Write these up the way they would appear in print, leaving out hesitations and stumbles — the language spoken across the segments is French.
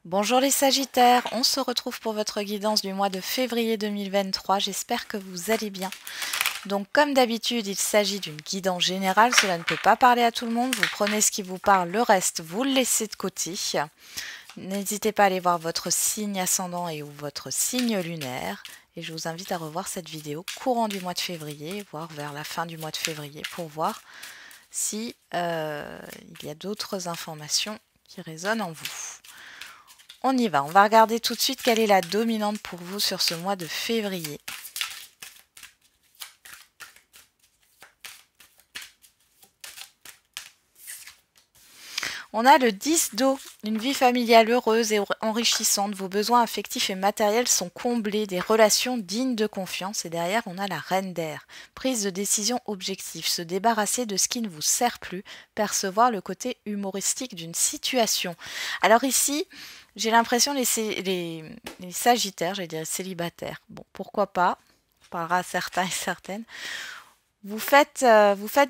Bonjour les Sagittaires, on se retrouve pour votre guidance du mois de février 2023, j'espère que vous allez bien. Donc comme d'habitude, il s'agit d'une guidance générale, cela ne peut pas parler à tout le monde, vous prenez ce qui vous parle, le reste vous le laissez de côté. N'hésitez pas à aller voir votre signe ascendant et ou votre signe lunaire. Et je vous invite à revoir cette vidéo courant du mois de février, voire vers la fin du mois de février, pour voir si il y a d'autres informations qui résonnent en vous. On y va, on va regarder tout de suite quelle est la dominante pour vous sur ce mois de février. On a le 10 d'eau, une vie familiale heureuse et enrichissante. Vos besoins affectifs et matériels sont comblés, des relations dignes de confiance. Et derrière, on a la reine d'air. Prise de décision objective, se débarrasser de ce qui ne vous sert plus, percevoir le côté humoristique d'une situation. Alors ici, j'ai l'impression les Sagittaires, j'allais dire célibataires. Bon, pourquoi pas, on parlera à certains et certaines. Vous faites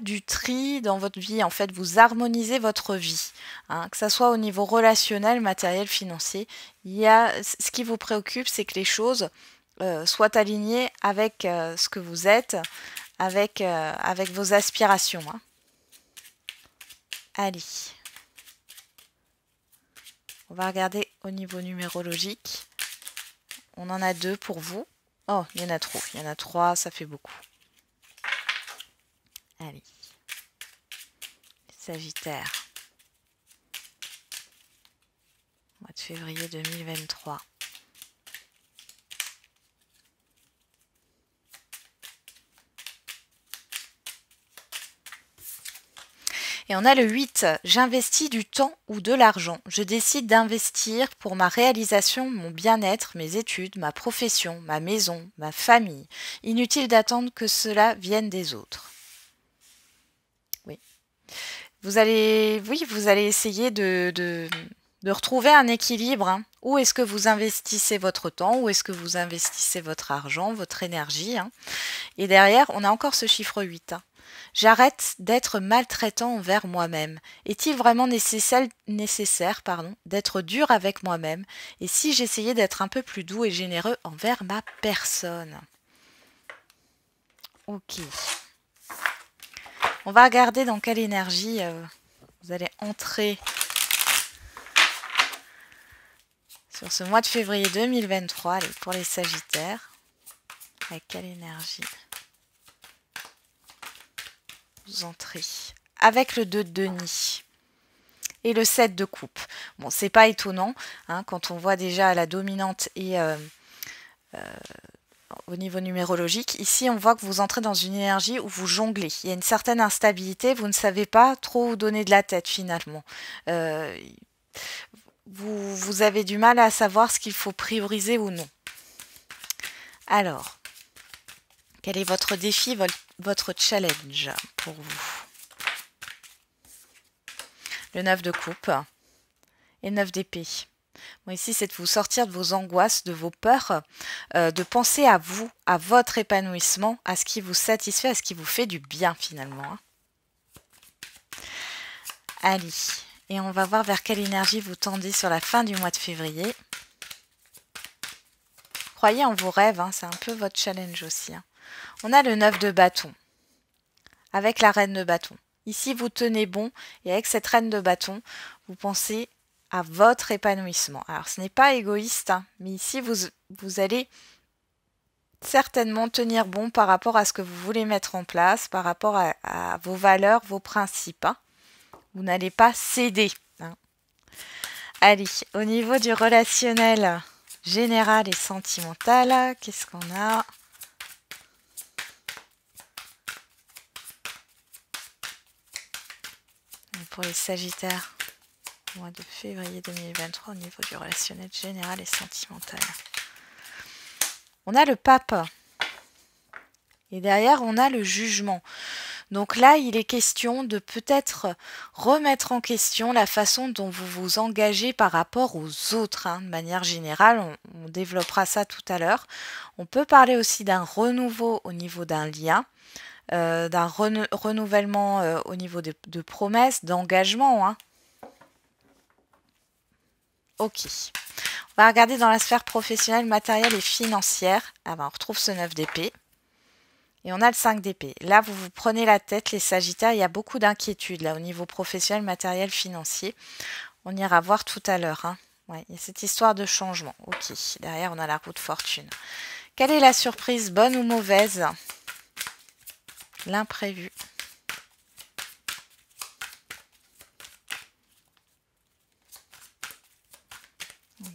du tri dans votre vie, en fait, vous harmonisez votre vie, hein, que ce soit au niveau relationnel, matériel, financier. Ce qui vous préoccupe, c'est que les choses soient alignées avec ce que vous êtes, avec vos aspirations. Hein. Allez, on va regarder au niveau numérologique. On en a 2 pour vous. Oh, il y en a trop, il y en a 3, ça fait beaucoup. Allez, Sagittaire, mois de février 2023. Et on a le 8, j'investis du temps ou de l'argent. Je décide d'investir pour ma réalisation, mon bien-être, mes études, ma profession, ma maison, ma famille. Inutile d'attendre que cela vienne des autres. Oui. Vous allez essayer de retrouver un équilibre. Hein. Où est-ce que vous investissez votre temps? Où est-ce que vous investissez votre argent, votre énergie? Hein. Et derrière, on a encore ce chiffre 8. Hein. J'arrête d'être maltraitant envers moi-même. Est-il vraiment nécessaire d'être dur avec moi-même? Et si j'essayais d'être un peu plus doux et généreux envers ma personne? Ok. On va regarder dans quelle énergie vous allez entrer sur ce mois de février 2023. Allez, pour les Sagittaires. Avec quelle énergie vous entrez? Avec le 2 de denier et le 7 de coupe. Bon, c'est pas étonnant, hein, quand on voit déjà la dominante et au niveau numérologique. Ici, on voit que vous entrez dans une énergie où vous jonglez. Il y a une certaine instabilité, vous ne savez pas trop où donner de la tête finalement. Vous avez du mal à savoir ce qu'il faut prioriser ou non. Alors, quel est votre défi, votre challenge pour vous? Le 9 de coupe et le 9 d'épée. Bon, ici, c'est de vous sortir de vos angoisses, de vos peurs, de penser à vous, à votre épanouissement, à ce qui vous satisfait, à ce qui vous fait du bien finalement. Hein. Allez, et on va voir vers quelle énergie vous tendez sur la fin du mois de février. Croyez en vos rêves, hein, c'est un peu votre challenge aussi. Hein. On a le 9 de bâton, avec la reine de bâton. Ici, vous tenez bon, et avec cette reine de bâton, vous pensez à votre épanouissement. Alors, ce n'est pas égoïste, hein, mais ici, vous allez certainement tenir bon par rapport à ce que vous voulez mettre en place, par rapport à vos valeurs, vos principes. Hein. Vous n'allez pas céder. Hein. Allez, au niveau du relationnel général et sentimental, qu'est-ce qu'on a? Pour les Sagittaires, mois de février 2023, au niveau du relationnel général et sentimental. On a le pape. Et derrière, on a le jugement. Donc là, il est question de peut-être remettre en question la façon dont vous vous engagez par rapport aux autres. Hein. De manière générale, on développera ça tout à l'heure. On peut parler aussi d'un renouveau au niveau d'un lien, d'un renouvellement au niveau de promesses, d'engagement. Hein. Ok. On va regarder dans la sphère professionnelle, matérielle et financière. Ah ben, on retrouve ce 9 d'épée. Et on a le 5 d'épée. Là, vous vous prenez la tête, les Sagittaires. Il y a beaucoup d'inquiétudes là au niveau professionnel, matériel, financier. On ira voir tout à l'heure. Hein. Ouais, il y a cette histoire de changement. Ok. Derrière, on a la roue de fortune. Quelle est la surprise, bonne ou mauvaise? L'imprévu.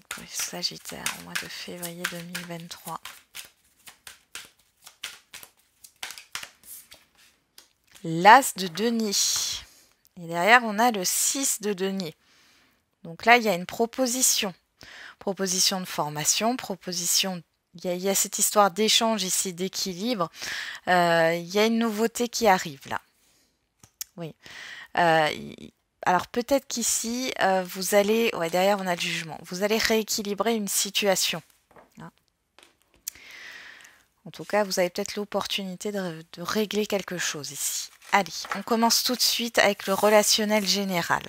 Pour les Sagittaires, au mois de février 2023. L'As de denier. Et derrière, on a le 6 de denier. Donc là, il y a une proposition. Proposition de formation, proposition... Il y a cette histoire d'échange ici, d'équilibre. Il y a une nouveauté qui arrive là. Oui. Alors peut-être qu'ici, vous allez... Ouais, derrière, on a le jugement. Vous allez rééquilibrer une situation. Hein. En tout cas, vous avez peut-être l'opportunité de régler quelque chose ici. Allez, on commence tout de suite avec le relationnel général.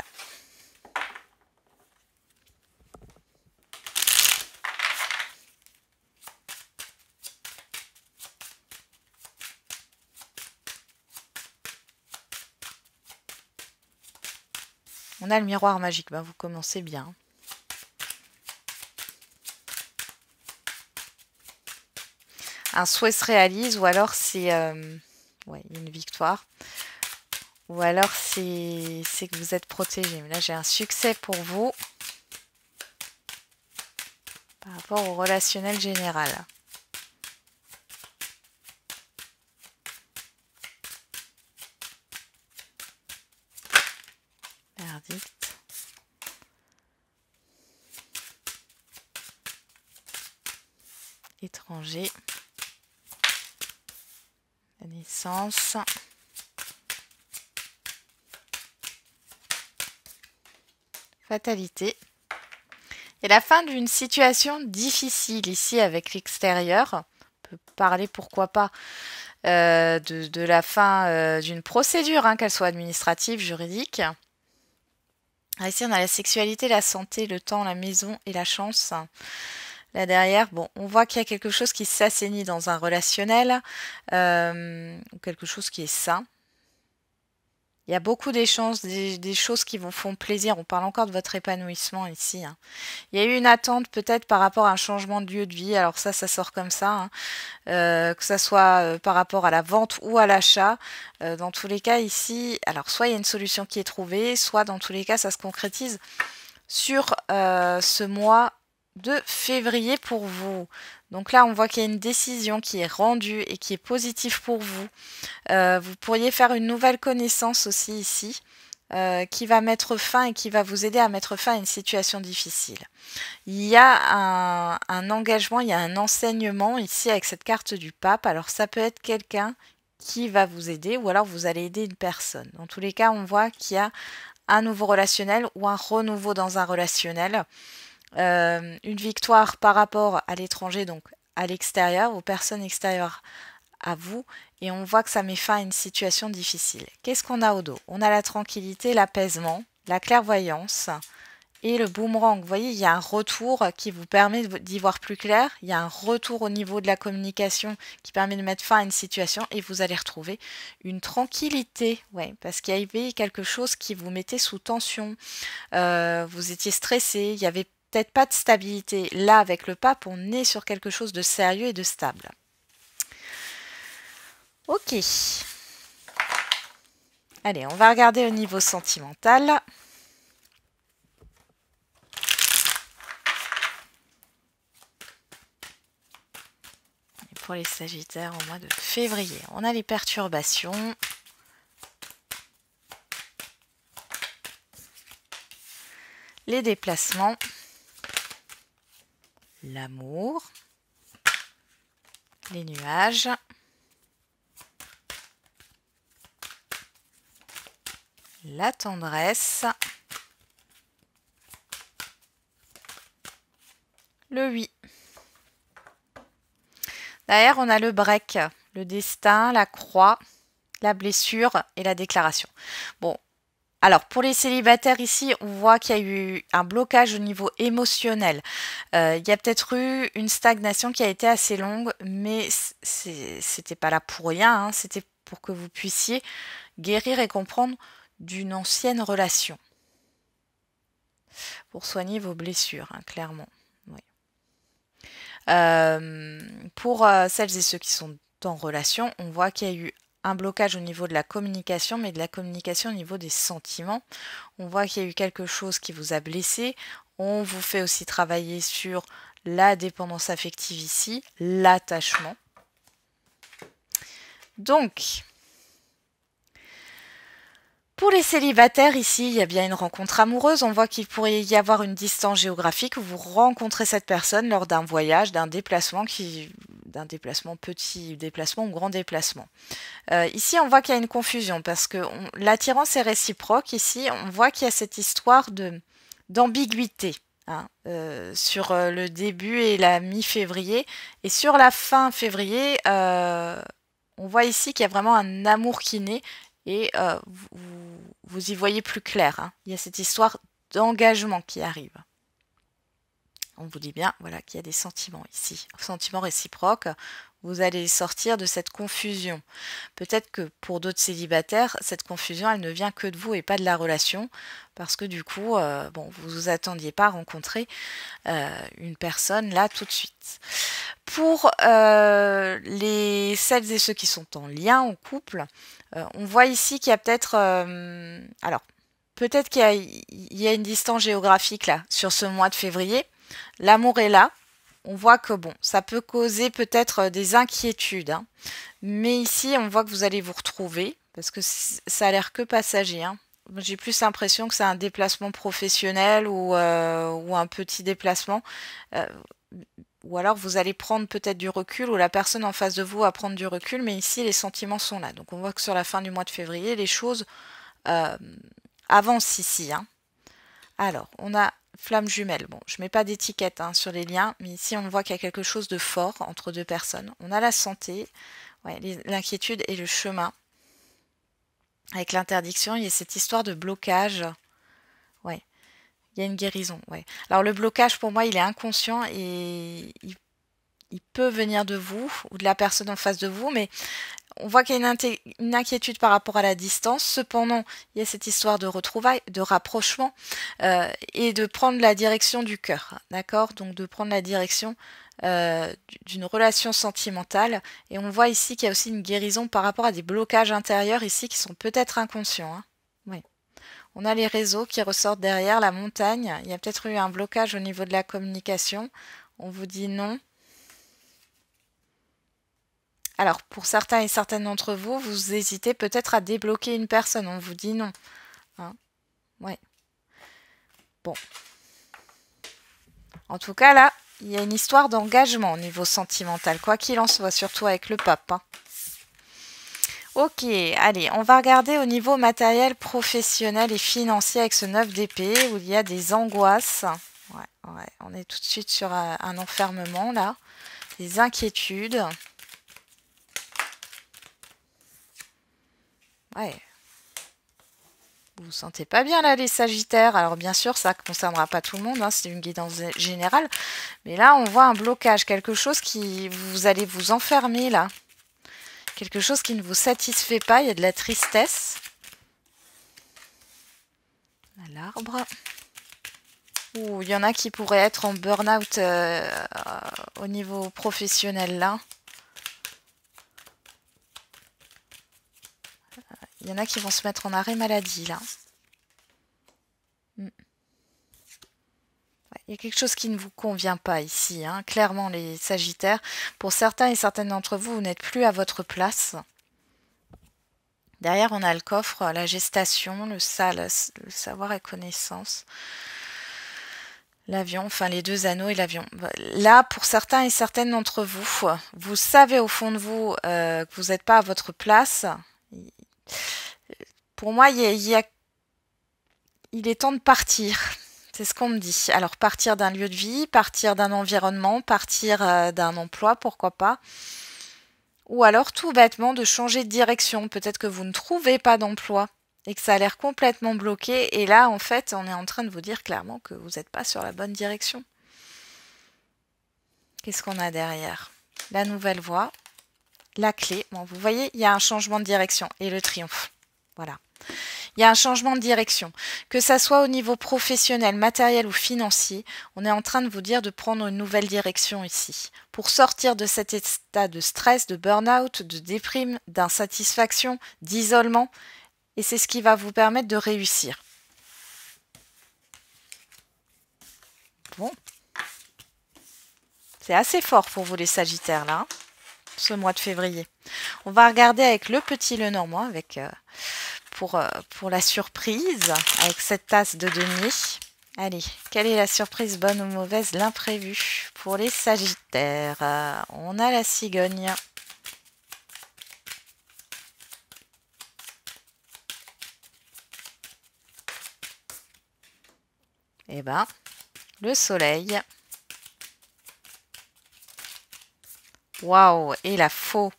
On a le miroir magique, ben vous commencez bien. Un souhait se réalise ou alors c'est ouais, une victoire. Ou alors c'est que vous êtes protégé. Mais là, j'ai un succès pour vous par rapport au relationnel général. Verdict. Étranger. La naissance. Fatalité. Et la fin d'une situation difficile ici avec l'extérieur. On peut parler, pourquoi pas, de la fin d'une procédure, hein, qu'elle soit administrative, juridique. Ici, on a la sexualité, la santé, le temps, la maison et la chance. Là derrière, bon, on voit qu'il y a quelque chose qui s'assainit dans un relationnel, quelque chose qui est sain. Il y a beaucoup d'échanges, des choses qui vous font plaisir. On parle encore de votre épanouissement ici. Hein. Il y a eu une attente peut-être par rapport à un changement de lieu de vie. Alors ça sort comme ça. Hein. Que ça soit par rapport à la vente ou à l'achat. Dans tous les cas ici, alors soit il y a une solution qui est trouvée, soit dans tous les cas ça se concrétise sur ce mois de février pour vous. Donc là, on voit qu'il y a une décision qui est rendue et qui est positive pour vous. Vous pourriez faire une nouvelle connaissance aussi ici, qui va mettre fin et qui va vous aider à mettre fin à une situation difficile. Il y a un engagement, il y a un enseignement ici avec cette carte du pape. Alors ça peut être quelqu'un qui va vous aider ou alors vous allez aider une personne. Dans tous les cas, on voit qu'il y a un nouveau relationnel ou un renouveau dans un relationnel. Une victoire par rapport à l'étranger, donc à l'extérieur, aux personnes extérieures à vous, et on voit que ça met fin à une situation difficile. Qu'est-ce qu'on a au dos? On a la tranquillité, l'apaisement, la clairvoyance et le boomerang. Vous voyez, il y a un retour qui vous permet d'y voir plus clair. Il y a un retour au niveau de la communication qui permet de mettre fin à une situation et vous allez retrouver une tranquillité. Ouais, parce qu'il y avait quelque chose qui vous mettait sous tension. Vous étiez stressé, il n'y avait peut-être pas de stabilité. Là, avec le pape, on est sur quelque chose de sérieux et de stable. Ok. Allez, on va regarder au niveau sentimental. Et pour les Sagittaires, au mois de février, on a les perturbations. Les déplacements. L'amour. Les nuages. La tendresse, le 8. Derrière, on a le break, le destin, la croix, la blessure et la déclaration. Bon, Alors, pour les célibataires ici, on voit qu'il y a eu un blocage au niveau émotionnel. Il y a peut-être eu une stagnation qui a été assez longue, mais c'était pas là pour rien, hein, c'était pour que vous puissiez guérir et comprendre d'une ancienne relation. Pour soigner vos blessures, hein, clairement. Oui. Pour celles et ceux qui sont en relation, on voit qu'il y a eu un blocage au niveau de la communication, mais de la communication au niveau des sentiments. On voit qu'il y a eu quelque chose qui vous a blessé. On vous fait aussi travailler sur la dépendance affective ici, l'attachement. Donc, pour les célibataires, ici, il y a bien une rencontre amoureuse. On voit qu'il pourrait y avoir une distance géographique où vous rencontrez cette personne lors d'un voyage, d'un déplacement, d'un déplacement petit déplacement ou grand déplacement. Ici, on voit qu'il y a une confusion parce que l'attirance est réciproque. Ici, on voit qu'il y a cette histoire d'ambiguïté. Hein, sur le début et la mi-février. Et sur la fin février, on voit ici qu'il y a vraiment un amour qui naît et vous y voyez plus clair. Hein. Il y a cette histoire d'engagement qui arrive. On vous dit bien voilà, qu'il y a des sentiments ici, sentiments réciproques. Vous allez sortir de cette confusion. Peut-être que pour d'autres célibataires, cette confusion, elle ne vient que de vous et pas de la relation, parce que du coup, bon, vous vous attendiez pas à rencontrer une personne là tout de suite. Pour celles et ceux qui sont en lien, en couple, on voit ici qu'il y a peut-être... alors, peut-être qu'il y a une distance géographique là, sur ce mois de février. L'amour est là. On voit que bon, ça peut causer peut-être des inquiétudes. Hein. Mais ici, on voit que vous allez vous retrouver, parce que ça a l'air que passager. Hein. J'ai plus l'impression que c'est un déplacement professionnel ou un petit déplacement. Ou alors vous allez prendre peut-être du recul, ou la personne en face de vous va prendre du recul, mais ici, les sentiments sont là. Donc on voit que sur la fin du mois de février, les choses avancent ici. Hein. Alors, on a flamme jumelle. Bon, je ne mets pas d'étiquette hein, sur les liens, mais ici on voit qu'il y a quelque chose de fort entre deux personnes. On a la santé, ouais, l'inquiétude et le chemin. Avec l'interdiction, il y a cette histoire de blocage. Ouais, il y a une guérison. Ouais. Alors le blocage, pour moi, il est inconscient et il peut venir de vous ou de la personne en face de vous, mais on voit qu'il y a une inquiétude par rapport à la distance. Cependant, il y a cette histoire de retrouvailles, de rapprochement et de prendre la direction du cœur. D'accord? Donc de prendre la direction d'une relation sentimentale. Et on voit ici qu'il y a aussi une guérison par rapport à des blocages intérieurs ici qui sont peut-être inconscients. Hein. Oui. On a les réseaux qui ressortent derrière, la montagne. Il y a peut-être eu un blocage au niveau de la communication. On vous dit non. Alors, pour certains et certaines d'entre vous, vous hésitez peut-être à débloquer une personne. On vous dit non. Hein, ouais. Bon. En tout cas, là, il y a une histoire d'engagement au niveau sentimental. Quoi qu'il en soit, surtout avec le pape. Hein. Ok, allez, on va regarder au niveau matériel, professionnel et financier avec ce 9 d'épée où il y a des angoisses. Ouais, on est tout de suite sur un enfermement, là. Des inquiétudes. Ouais. Vous vous sentez pas bien là les Sagittaires. Alors bien sûr ça ne concernera pas tout le monde, hein, c'est une guidance générale. Mais là on voit un blocage, quelque chose qui vous allez vous enfermer là. Quelque chose qui ne vous satisfait pas, il y a de la tristesse. L'arbre. Ouh, il y en a qui pourraient être en burn-out au niveau professionnel là. Il y en a qui vont se mettre en arrêt maladie, là. Il y a quelque chose qui ne vous convient pas ici, hein. Clairement, les Sagittaires. Pour certains et certaines d'entre vous, vous n'êtes plus à votre place. Derrière, on a le coffre, la gestation, le savoir et connaissance. L'avion, enfin les deux anneaux et l'avion. Là, pour certains et certaines d'entre vous, vous savez au fond de vous que vous n'êtes pas à votre place. Pour moi, il est temps de partir. C'est ce qu'on me dit. Alors, partir d'un lieu de vie, partir d'un environnement, partir d'un emploi, pourquoi pas. Ou alors, tout bêtement, de changer de direction. Peut-être que vous ne trouvez pas d'emploi et que ça a l'air complètement bloqué. Et là, en fait, on est en train de vous dire clairement que vous n'êtes pas sur la bonne direction. Qu'est-ce qu'on a derrière? La nouvelle voie, la clé. Bon, vous voyez, il y a un changement de direction et le triomphe. Voilà. Il y a un changement de direction. Que ça soit au niveau professionnel, matériel ou financier, on est en train de vous dire de prendre une nouvelle direction ici. Pour sortir de cet état de stress, de burn-out, de déprime, d'insatisfaction, d'isolement. Et c'est ce qui va vous permettre de réussir. Bon. C'est assez fort pour vous les Sagittaires là, hein, ce mois de février. On va regarder avec le petit Lenormand avec, pour la surprise, avec cette tasse de denier. Allez, quelle est la surprise, bonne ou mauvaise, l'imprévu pour les Sagittaires? On a la cigogne. Eh ben, le soleil. Waouh, et la faux.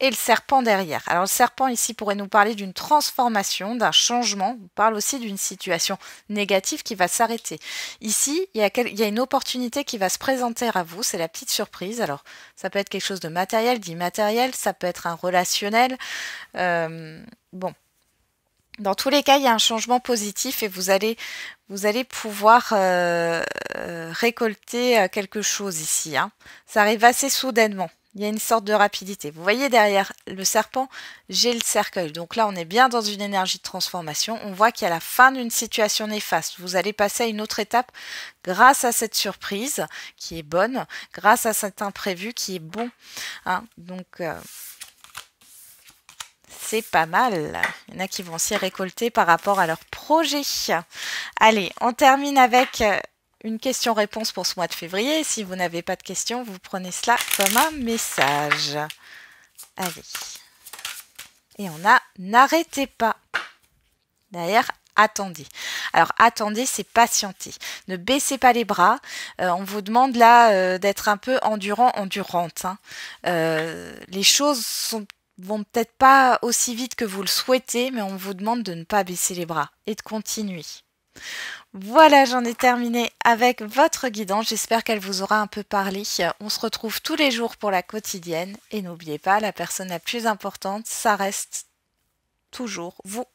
Et le serpent derrière. Alors le serpent ici pourrait nous parler d'une transformation, d'un changement. On parle aussi d'une situation négative qui va s'arrêter. Ici, il y a une opportunité qui va se présenter à vous. C'est la petite surprise. Alors ça peut être quelque chose de matériel, d'immatériel. Ça peut être un relationnel. Bon. Dans tous les cas, il y a un changement positif et vous allez pouvoir récolter quelque chose ici. Hein. Ça arrive assez soudainement. Il y a une sorte de rapidité. Vous voyez derrière le serpent, j'ai le cercueil. Donc là, on est bien dans une énergie de transformation. On voit qu'il y a la fin d'une situation néfaste. Vous allez passer à une autre étape grâce à cette surprise qui est bonne, grâce à cet imprévu qui est bon. Hein. Donc... c'est pas mal. Il y en a qui vont s'y récolter par rapport à leur projet. Allez, on termine avec une question-réponse pour ce mois de février. Si vous n'avez pas de questions, vous prenez cela comme un message. Allez. Et on a n'arrêtez pas. Derrière, attendez. Alors, attendez, c'est patienter. Ne baissez pas les bras. On vous demande là d'être un peu endurant, endurante. Hein. Les choses vont peut-être pas aussi vite que vous le souhaitez, mais on vous demande de ne pas baisser les bras et de continuer. Voilà, j'en ai terminé avec votre guidance. J'espère qu'elle vous aura un peu parlé. On se retrouve tous les jours pour la quotidienne. Et n'oubliez pas, la personne la plus importante, ça reste toujours vous.